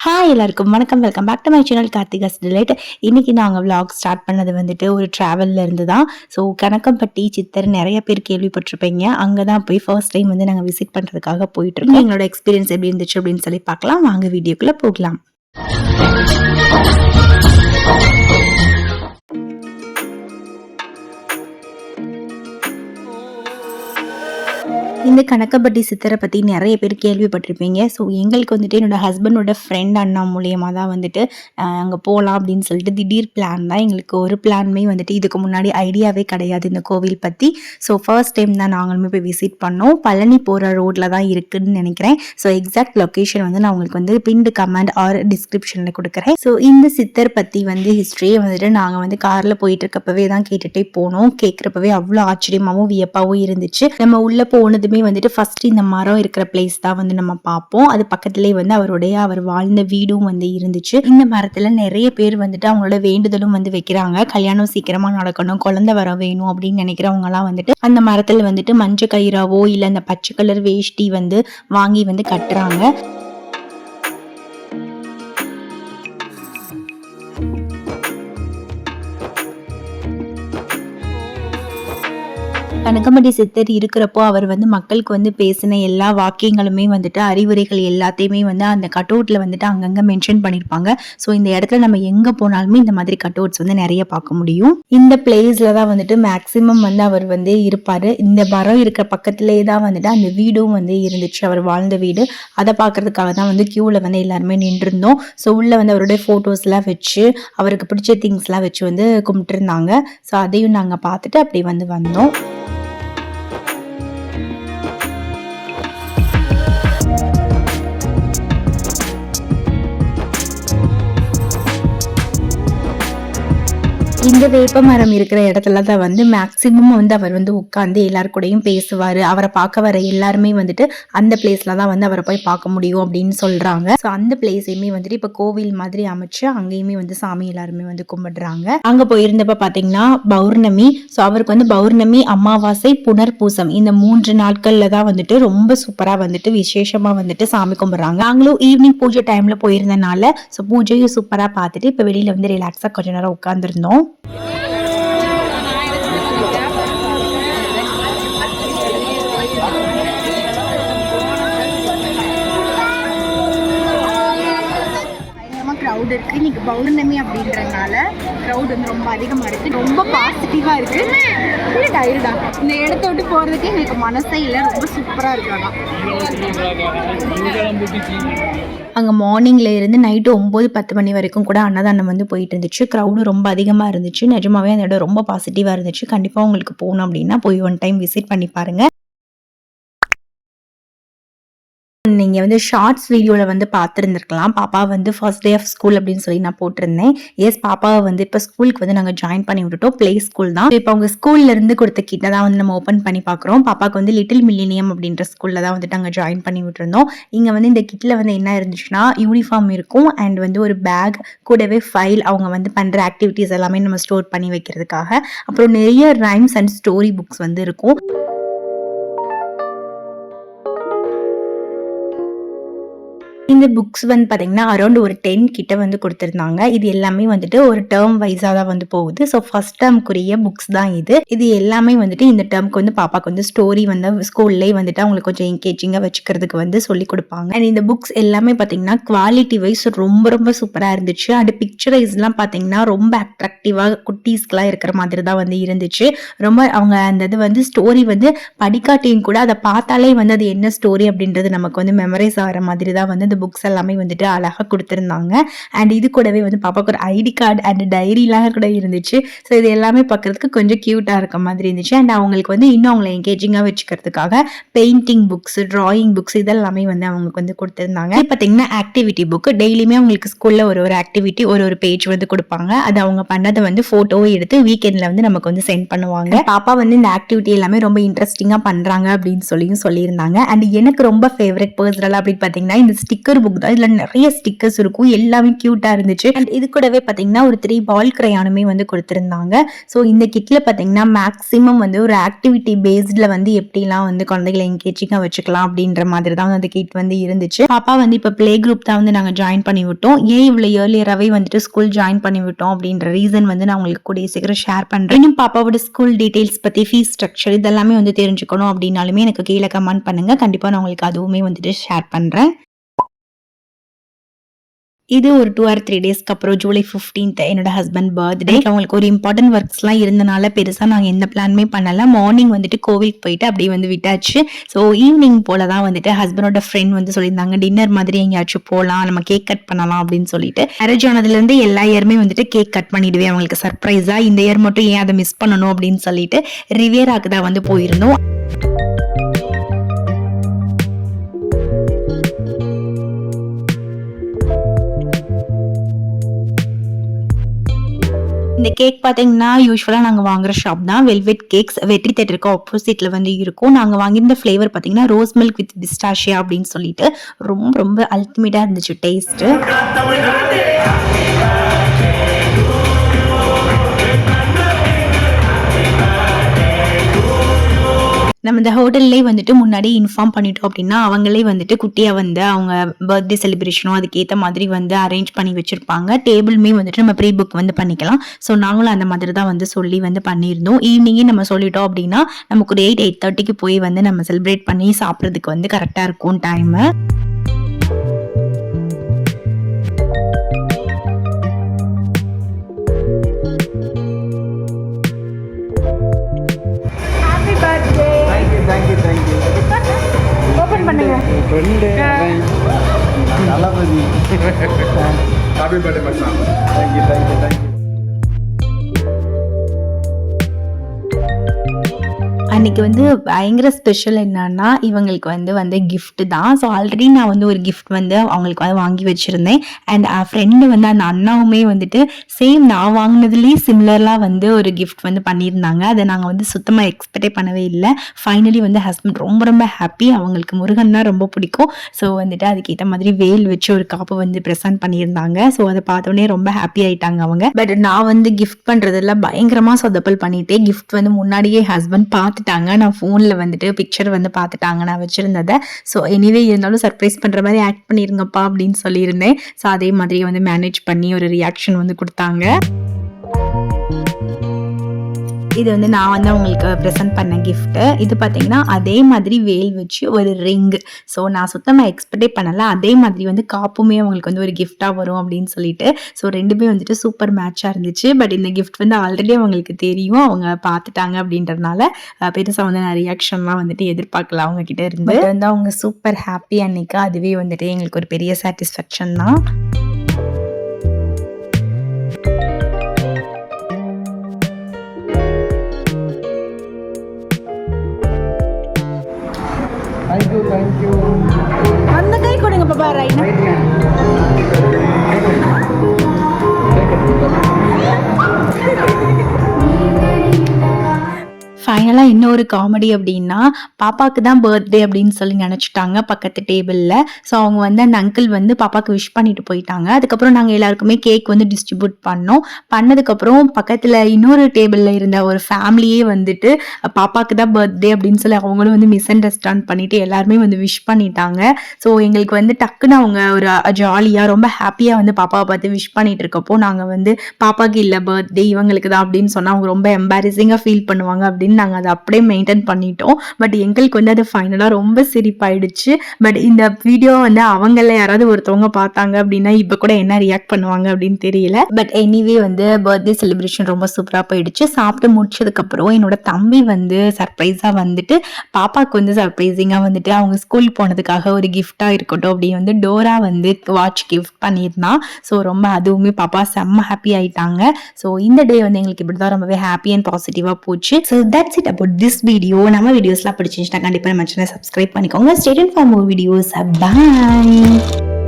Hi எல்லாருக்கும் வணக்கம். Welcome back to my channel Karthika's delight. இன்னைக்கு நாங்கள் vlog ஸ்டார்ட் பண்ணது வந்துட்டு ஒரு ட்ராவலில் இருந்து தான். ஸோ கணக்கம்பட்டி சித்தர் நிறைய பேர் கேள்விப்பட்டிருப்பீங்க. அங்கே தான் போய் ஃபர்ஸ்ட் டைம் வந்து நாங்கள் விசிட் பண்ணுறதுக்காக போயிட்டுருக்கோம். எங்களோட எக்ஸ்பீரியன்ஸ் எப்படி இருந்துச்சு அப்படின்னு சொல்லி பார்க்கலாம். வாங்க வீடியோக்குள்ளே போகலாம். இந்த கணக்கம்பட்டி சித்தரை பற்றி நிறைய பேர் கேள்விப்பட்டிருப்பீங்க. ஸோ எங்களுக்கு வந்துட்டு என்னோட ஹஸ்பண்டோட ஃப்ரெண்ட் அண்ணா மூலியமாக தான் வந்துட்டு அங்கே போகலாம் அப்படின்னு சொல்லிட்டு திடீர் பிளான் தான். எங்களுக்கு ஒரு பிளானுமே வந்துட்டு இதுக்கு முன்னாடி ஐடியாவே கிடையாது இந்த கோவில் பற்றி. ஸோ ஃபர்ஸ்ட் டைம் தான் நாங்களுமே போய் விசிட் பண்ணோம். பழனி போகிற ரோட்டில் தான் இருக்குதுன்னு நினைக்கிறேன். ஸோ எக்ஸாக்ட் லொக்கேஷன் வந்து நான் உங்களுக்கு வந்து பின்டு கமெண்ட் ஆர் டிஸ்கிரிப்ஷனில் கொடுக்குறேன். ஸோ இந்த சித்தர் பற்றி வந்து ஹிஸ்ட்ரியை வந்துட்டு நாங்கள் வந்து காரில் போயிட்டு இருக்கப்பவே தான் கேட்டுகிட்டே போனோம். கேட்குறப்பவே அவ்வளோ ஆச்சரியமாகவும் வியப்பாகவும் இருந்துச்சு. நம்ம உள்ளே போனது வந்துட்டு ஃபர்ஸ்ட் இந்த மரம் இருக்கிற பிளேஸ் தான் வந்து நம்ம பார்ப்போம். அது பக்கத்திலேயே வந்து அவர் வாழ்ந்த வீடும் வந்து இருந்துச்சு. இந்த மரத்துல நிறைய பேர் வந்துட்டு அவங்களோட வேண்டுதலும் வந்து வைக்கிறாங்க. கல்யாணம் சீக்கிரமா நடக்கணும், குழந்தை வர வேணும் அப்படின்னு நினைக்கிறவங்க எல்லாம் வந்துட்டு அந்த மரத்துல வந்துட்டு மஞ்சள் கயிறாவோ இல்ல அந்த பச்சை கலர் வேஷ்டி வந்து வாங்கி வந்து கட்டுறாங்க. கனகம்பட்டி சித்தர் இருக்கிறப்போ அவர் வந்து மக்களுக்கு வந்து பேசின எல்லா வாக்கியங்களுமே வந்துட்டு அறிவுரைகள் எல்லாத்தையுமே வந்து அந்த கட்அவுட்ல வந்துட்டு அங்கங்க மென்ஷன் பண்ணியிருப்பாங்க. ஸோ இந்த இடத்துல நம்ம எங்க போனாலுமே இந்த மாதிரி கட்அவுட்ஸ் வந்து நிறைய பார்க்க முடியும். இந்த பிளேஸ்ல தான் வந்துட்டு மேக்சிமம் வந்து அவர் வந்து இருப்பாரு. இந்த மரம் இருக்கிற பக்கத்திலேயே தான் வந்துட்டு அந்த வீடும் வந்து இருந்துச்சு, அவர் வாழ்ந்த வீடு. அதை பார்க்கறதுக்காக தான் வந்து கியூல வந்து எல்லாருமே நின்றுருந்தோம். ஸோ உள்ள வந்து அவருடைய போட்டோஸ்லாம் வச்சு அவருக்கு பிடிச்ச திங்ஸ்லாம் வச்சு வந்து கும்பிட்டு இருந்தாங்க. ஸோ அதையும் நாங்கள் பார்த்துட்டு அப்படி வந்து வந்தோம். இந்த வேப்ப மரம் இருக்கிற இடத்துல தான் வந்து மேக்சிமம் வந்து அவர் வந்து உட்காந்து எல்லாரு கூடயும் பேசுவார். அவரை பார்க்க வர எல்லாருமே வந்துட்டு அந்த பிளேஸ்ல தான் வந்து அவரை போய் பார்க்க முடியும் அப்படின்னு சொல்றாங்க. ஸோ அந்த பிளேஸையுமே வந்துட்டு இப்போ கோவில் மாதிரி அமைச்சு அங்கேயுமே வந்து சாமி எல்லாருமே வந்து கும்பிடுறாங்க. அங்கே போயிருந்தப்ப பார்த்தீங்கன்னா பௌர்ணமி. ஸோ அவருக்கு வந்து பௌர்ணமி, அமாவாசை, புனர்பூசம் இந்த 3 நாட்கள்ல தான் வந்துட்டு ரொம்ப சூப்பராக வந்துட்டு விசேஷமா வந்துட்டு சாமி கும்பிடுறாங்க. நாங்களும் ஈவினிங் பூஜை டைம்ல போயிருந்தனால ஸோ பூஜையும் சூப்பராக பார்த்துட்டு இப்போ வெளியில வந்து ரிலாக்ஸாக கொஞ்ச நேரம் உட்காந்துருந்தோம். க்ரௌட் இருக்குது. இன்னைக்கு பௌர்ணமி அப்படின்றதுனால க்ரௌட் வந்து ரொம்ப அதிகமாக இருக்குது. ரொம்ப பாசிட்டிவாக இருக்குது. இல்லை டயர்டா இந்த இடத்த விட்டு போகிறதுக்கு எனக்கு மனசே இல்லை. ரொம்ப சூப்பராக இருக்காங்க. அங்கே மார்னிங்ல இருந்து நைட்டு 9-10 மணி வரைக்கும் கூட அன்னதானம் வந்து போயிட்டு இருந்துச்சு. க்ரௌடும் ரொம்ப அதிகமாக இருந்துச்சு. நிஜமாவே அந்த இடம் ரொம்ப பாசிட்டிவாக இருந்துச்சு. கண்டிப்பாக உங்களுக்கு போகணும் அப்படின்னா போய் ஒன் டைம் விசிட் பண்ணி பாருங்க. நீங்கள் வந்து ஷார்ட்ஸ் வீடியோவில் வந்து பார்த்துருந்துருக்கலாம். பாப்பா வந்து ஃபர்ஸ்ட் டே ஆஃப் ஸ்கூல் அப்படின்னு சொல்லி நான் போட்டிருந்தேன். எஸ், பாப்பாவை வந்து இப்போ ஸ்கூலுக்கு வந்து நாங்கள் ஜாயின் பண்ணி விட்டுட்டோம். ப்ளே ஸ்கூல் தான். இப்போ அவங்க ஸ்கூல்லேருந்து கொடுத்த கிட்ட தான் வந்து நம்ம ஓப்பன் பண்ணி பார்க்குறோம். பாப்பாவுக்கு வந்து லிட்டில் மில்லினியம் அப்படின்ற ஸ்கூலில் தான் வந்துட்டு நாங்கள் ஜாயின் பண்ணி விட்டுருந்தோம். இங்கே வந்து இந்த கிட்டில் வந்து என்ன இருந்துச்சுன்னா யூனிஃபார்ம் இருக்கும் அண்ட் வந்து ஒரு பேக் கூடவே ஃபைல், அவங்க வந்து பண்ணுற ஆக்டிவிட்டீஸ் எல்லாமே நம்ம ஸ்டோர் பண்ணி வைக்கிறதுக்காக. அப்புறம் நிறைய ரைம்ஸ் அண்ட் ஸ்டோரி புக்ஸ் வந்து இருக்கும். இந்த புக்ஸ் வந்து பார்த்தீங்கன்னா அரௌண்ட் ஒரு 10 கிட்ட வந்து கொடுத்துருந்தாங்க. இது எல்லாமே வந்துட்டு ஒரு டேர்ம் வைஸாக தான் வந்து போகுது. ஸோ ஃபர்ஸ்ட் டேர்முக்குரிய புக்ஸ் தான் இது எல்லாமே வந்துட்டு இந்த டேர்முக்கு வந்து பாப்பாவுக்கு வந்து ஸ்டோரி வந்து ஸ்கூல்லேயே வந்துட்டு அவங்களுக்கு கொஞ்சம் என்கேஜிங்காக வச்சுக்கிறதுக்கு வந்து சொல்லி கொடுப்பாங்க. அண்ட் இந்த புக்ஸ் எல்லாமே பார்த்தீங்கன்னா குவாலிட்டி வைஸ் ரொம்ப ரொம்ப சூப்பராக இருந்துச்சு. அண்ட் பிக்சரைஸ்லாம் பார்த்தீங்கன்னா ரொம்ப அட்ராக்டிவாக குட்டீஸ்க்கெலாம் இருக்கிற மாதிரி தான் வந்து இருந்துச்சு. ரொம்ப அவங்க அந்த இது வந்து ஸ்டோரி வந்து படிக்காட்டியும் கூட அதை பார்த்தாலே வந்து அது என்ன ஸ்டோரி அப்படின்றது நமக்கு வந்து மெமரைஸ் ஆகிற மாதிரி தான் வந்து இந்த புக்ஸ் எல்லாமே வந்துட்டு அழகாக கொடுத்துருந்தாங்க. அண்ட் இது கூடவே வந்து பாப்பாவுக்கு ஒரு ஐடி கார்டு அண்ட் டைரிலாம் கூட இருந்துச்சு. ஸோ இது எல்லாமே பார்க்கறதுக்கு கொஞ்சம் க்யூட்டாக இருக்க மாதிரி இருந்துச்சு. அண்ட் அவங்களுக்கு வந்து இன்னும் அவங்களை என்கேஜிங்காக வச்சுக்கிறதுக்காக பெயிண்டிங் புக்ஸ், டிராயிங் புக்ஸ் இதெல்லாமே வந்து அவங்களுக்கு வந்து கொடுத்துருந்தாங்க. பார்த்தீங்கன்னா ஆக்டிவிட்டி புக் டெய்லியுமே அவங்களுக்கு ஸ்கூலில் ஒரு ஆக்டிவிட்டி ஒரு பேஜ் வந்து கொடுப்பாங்க. அது அவங்க பண்ணதை வந்து ஃபோட்டோவை எடுத்து வீக்கெண்டில் வந்து நமக்கு வந்து சென்ட் பண்ணுவாங்க. பாப்பா வந்து இந்த ஆக்டிவிட்டி எல்லாமே ரொம்ப இன்ட்ரெஸ்டிங்காக பண்ணுறாங்க அப்படின்னு சொல்லியிருந்தாங்க. அண்ட் எனக்கு ரொம்ப ஃபேவரட் பர்சனல் அப்படின்னு பார்த்தீங்கன்னா இந்த ஸ்டிக் ஸ்டிக்கர் புக் தான். இதுல நிறைய ஸ்டிக்கர்ஸ் இருக்கும், எல்லாமே கியூட்டா இருந்துச்சு. அண்ட் இது கூடவே பாத்தீங்கன்னா ஒரு 3 பால் கிரையானுமே வந்து கொடுத்திருந்தாங்க. ஸோ இந்த கிட்ல பாத்தீங்கன்னா மேக்ஸிமம் வந்து ஒரு ஆக்டிவிட்டி பேஸ்ட்ல வந்து எப்படிலாம் வந்து குழந்தைகளை என்கேஜிங்கா வச்சுக்கலாம் அப்படின்ற மாதிரி தான் அந்த கிட் வந்து இருந்துச்சு. பாப்பா வந்து இப்ப பிளே குரூப் தான் வந்து நாங்க ஜாயின் பண்ணி விட்டோம். ஏன் இவ்வளவு ஏர்லியராகவே வந்துட்டு ஸ்கூல் ஜாயின் பண்ணி விட்டோம் அப்படின்ற ரீசன் வந்து நான் உங்களுக்கு கூடிய சீக்கிரம் ஷேர் பண்றேன். இன்னும் பாப்பாவோட ஸ்கூல் டீடைல்ஸ் பத்தி, ஃபீஸ் ஸ்ட்ரக்சர் இதெல்லாமே வந்து தெரிஞ்சுக்கணும் அப்படின்னாலுமே எனக்கு கீழே கமெண்ட் பண்ணுங்க. கண்டிப்பா நான் உங்களுக்கு அதுவுமே வந்துட்டு ஷேர் பண்றேன். இது ஒரு 2 or 3 டேஸ்க்கு அப்புறம் ஜூலை 15th என்னோட ஹஸ்பண்ட் பர்த்டே. அவங்களுக்கு ஒரு இம்பார்ட்டன்ட் ஒர்க்ஸ்லாம் இருந்தனால பெருசா நாங்க எந்த பிளானுமே பண்ணல. மார்னிங் வந்துட்டு கோவிலுக்கு போயிட்டு அப்படியே வந்து விட்டாச்சு. ஸோ ஈவினிங் போல தான் வந்துட்டு ஹஸ்பண்டோட ஃப்ரெண்ட் வந்து சொல்லியிருந்தாங்க, டின்னர் மாதிரி எங்கேயாச்சும் போகலாம், நம்ம கேக் கட் பண்ணலாம் அப்படின்னு சொல்லிட்டு. மேரேஜ் ஆனதுல இருந்து எல்லா இயருமே வந்துட்டு கேக் கட் பண்ணிடுவேன் அவங்களுக்கு சர்ப்ரைஸா. இந்த இயர் மட்டும் ஏன் அதை மிஸ் பண்ணணும் அப்படின்னு சொல்லிட்டு ரிவியராக்கு தான் வந்து போயிருந்தோம். இந்த கேக் பாத்தீங்கன்னா யூஸ்வலா நாங்க வாங்குற ஷாப் தான், வெல்வெட் கேக்ஸ், வெற்றி தியேட்டருக்கு ஆப்போசிட்ல வந்து இருக்கும். நாங்க வாங்கியிருந்த ஃபிளேவர் பாத்தீங்கன்னா ரோஸ் மில்க் வித் பிஸ்டாஷியா அப்படின்னு சொல்லிட்டு ரொம்ப ரொம்ப அல்டிமேட்டா இருந்துச்சு டேஸ்ட். நம்ம இந்த ஹோட்டல்லே வந்துட்டு முன்னாடி இன்ஃபார்ம் பண்ணிட்டோம் அப்படின்னா அவங்களே வந்துட்டு குட்டியா வந்து அவங்க பர்த்டே செலிப்ரேஷனோ அதுக்கேற்ற மாதிரி வந்து அரேஞ்ச் பண்ணி வச்சிருப்பாங்க. டேபிளுமே வந்துட்டு நம்ம ப்ரீ புக் வந்து பண்ணிக்கலாம். ஸோ நாங்களும் அந்த மாதிரி தான் வந்து சொல்லி வந்து பண்ணியிருந்தோம். ஈவினிங்கே நம்ம சொல்லிட்டோம் அப்படின்னா நமக்கு ஒரு 8:30க்கு போய் வந்து நம்ம செலிப்ரேட் பண்ணி சாப்பிட்றதுக்கு வந்து கரெக்டாக இருக்கும் டைமு. ஓபன் பண்ணுங்க. ஹாப்பி பர்த்டே மச்சான். Thank you. அன்னைக்கு வந்து பயங்கர ஸ்பெஷல் என்னன்னா இவங்களுக்கு வந்து கிஃப்ட் தான். ஸோ ஆல்ரெடி நான் வந்து ஒரு கிஃப்ட் வந்து அவங்களுக்கு வந்து வாங்கி வச்சிருந்தேன். அண்ட் ஃப்ரெண்டு வந்து அந்த அண்ணாவுமே வந்துட்டு சேம் நான் வாங்கினதுலேயே சிமிலர்லாம் வந்து ஒரு கிஃப்ட் வந்து பண்ணியிருந்தாங்க. அதை நாங்கள் வந்து சுத்தமாக எக்ஸ்பெக்டே பண்ணவே இல்லை. ஃபைனலி வந்து ஹஸ்பண்ட் ரொம்ப ரொம்ப ஹாப்பி. அவங்களுக்கு முருகன்னா ரொம்ப பிடிக்கும். ஸோ வந்துட்டு அதுக்கேற்ற மாதிரி வேல் வச்சு ஒரு காப்பு வந்து ப்ரெசென்ட் பண்ணியிருந்தாங்க. ஸோ அதை பார்த்தோன்னே ரொம்ப ஹாப்பி ஆயிட்டாங்க அவங்க. பட் நான் வந்து கிஃப்ட் பண்ணுறதெல்லாம் பயங்கரமாக சொதப்பல் பண்ணிட்டேன். கிஃப்ட் வந்து முன்னாடியே ஹஸ்பண்ட் பார்த்துட்டாங்க. நான் ஃபோனில் வந்துட்டு பிக்சர் வந்து பார்த்துட்டாங்க நான் வச்சுருந்ததை. ஸோ எனிவே இருந்தாலும் சர்ப்ரைஸ் பண்ணுற மாதிரி ஆக்ட் பண்ணிருங்கப்பா அப்படின்னு சொல்லியிருந்தேன். ஸோ அதே மாதிரியே வந்து மேனேஜ் பண்ணி ஒரு ரியாக்ஷன் வந்து கொடுத்தாங்க. இது வந்து நான் வந்து அவங்களுக்கு ப்ரெசென்ட் பண்ண கிஃப்ட்டு. இது பார்த்தீங்கன்னா அதே மாதிரி வேல் வச்சு ஒரு ரிங்கு. ஸோ நான் சுத்தமாக எக்ஸ்பெக்டே பண்ணலை. அதே மாதிரி வந்து காப்புமே அவங்களுக்கு வந்து ஒரு கிஃப்டாக வரும் அப்படின்னு சொல்லிட்டு. ஸோ ரெண்டுமே வந்துட்டு சூப்பர் மேட்சாக இருந்துச்சு. பட் இந்த கிஃப்ட் வந்து ஆல்ரெடி அவங்களுக்கு தெரியும், அவங்க பார்த்துட்டாங்க அப்படின்றதுனால பெருசாக வந்து நான் ரியாக்ஷன்லாம் வந்துட்டு எதிர்பார்க்கல அவங்க கிட்ட இருந்து. வந்து அவங்க சூப்பர் ஹாப்பி அன்னைக்கு. அதுவே வந்துட்டு எங்களுக்கு ஒரு பெரிய சாட்டிஸ்ஃபேக்ஷன் தான். Thank you. அந்த கை கொடுங்க பாப்பா. ரைட். ஃபைனலாக என்ன ஒரு காமெடி அப்படின்னா, பாப்பாவுக்கு தான் பர்த்டே அப்படின்னு சொல்லி நினச்சிட்டாங்க பக்கத்து டேபிளில். ஸோ அவங்க வந்து அந்த அங்கிள் வந்து பாப்பாவுக்கு விஷ் பண்ணிட்டு போயிட்டாங்க. அதுக்கப்புறம் நாங்கள் எல்லாருக்குமே கேக் வந்து டிஸ்ட்ரிபியூட் பண்ணோம். பண்ணதுக்கப்புறம் பக்கத்தில் இன்னொரு டேபிளில் இருந்த ஒரு ஃபேமிலியே வந்துட்டு பாப்பாவுக்கு தான் பர்த்டே அப்படின்னு சொல்லி அவங்களும் வந்து மிஸ் அண்டர்ஸ்டாண்ட் பண்ணிட்டு எல்லாருமே வந்து விஷ் பண்ணிட்டாங்க. ஸோ எங்களுக்கு வந்து டக்குன்னு அவங்க ஒரு ஜாலியாக ரொம்ப ஹாப்பியாக வந்து பாப்பாவை பார்த்து விஷ் பண்ணிட்டு இருக்கப்போ நாங்கள் வந்து பாப்பாவுக்கு இல்லை பர்த்டே இவங்களுக்கு தான் அப்படின்னு சொன்னால் அவங்க ரொம்ப எம்பாரசிங்காக ஃபீல் பண்ணுவாங்க அப்படின்னு நாங்கள் அதை அப்படியே மெயின்டைன் பண்ணிட்டோம். பட் எங்களுக்கு வந்து அது ஃபைனலாக ரொம்ப சிரிப்பாயிடுச்சு. பட் இந்த வீடியோ வந்து அவங்கள யாராவது ஒருத்தவங்க பார்த்தாங்க அப்படின்னா இப்போ கூட என்ன ரியாக்ட் பண்ணுவாங்க அப்படின்னு தெரியல. பட் எனிவே வந்து பர்த்டே செலிப்ரேஷன் ரொம்ப சூப்பராக போயிடுச்சு. சாப்பிட்டு முடிச்சதுக்கப்புறம் என்னோட தம்பி வந்து சர்ப்ரைஸாக வந்துட்டு பாப்பாவுக்கு வந்து சர்ப்ரைசிங்காக வந்துட்டு அவங்க ஸ்கூல் போனதுக்காக ஒரு கிஃப்டாக இருக்கட்டும் அப்படின்னு வந்து டோரா வந்து வாட்ச் கிஃப்ட் பண்ணியிருந்தான். ஸோ ரொம்ப அதுவுமே பாப்பா செம்ம ஹாப்பி ஆயிட்டாங்க. ஸோ இந்த டே வந்து எங்களுக்கு இப்படி தான் ரொம்பவே ஹாப்பி அண்ட் பாசிட்டிவாக போச்சு. So that's it about this video. நம்ம வீடியோஸ்லாம் பிடிச்சிருந்துச்சுன்னா கண்டிப்பாக நம்ம சேனலை சப்ஸ்கிரைப் பண்ணிக்கோங்க. Stay tuned for more videos. Bye.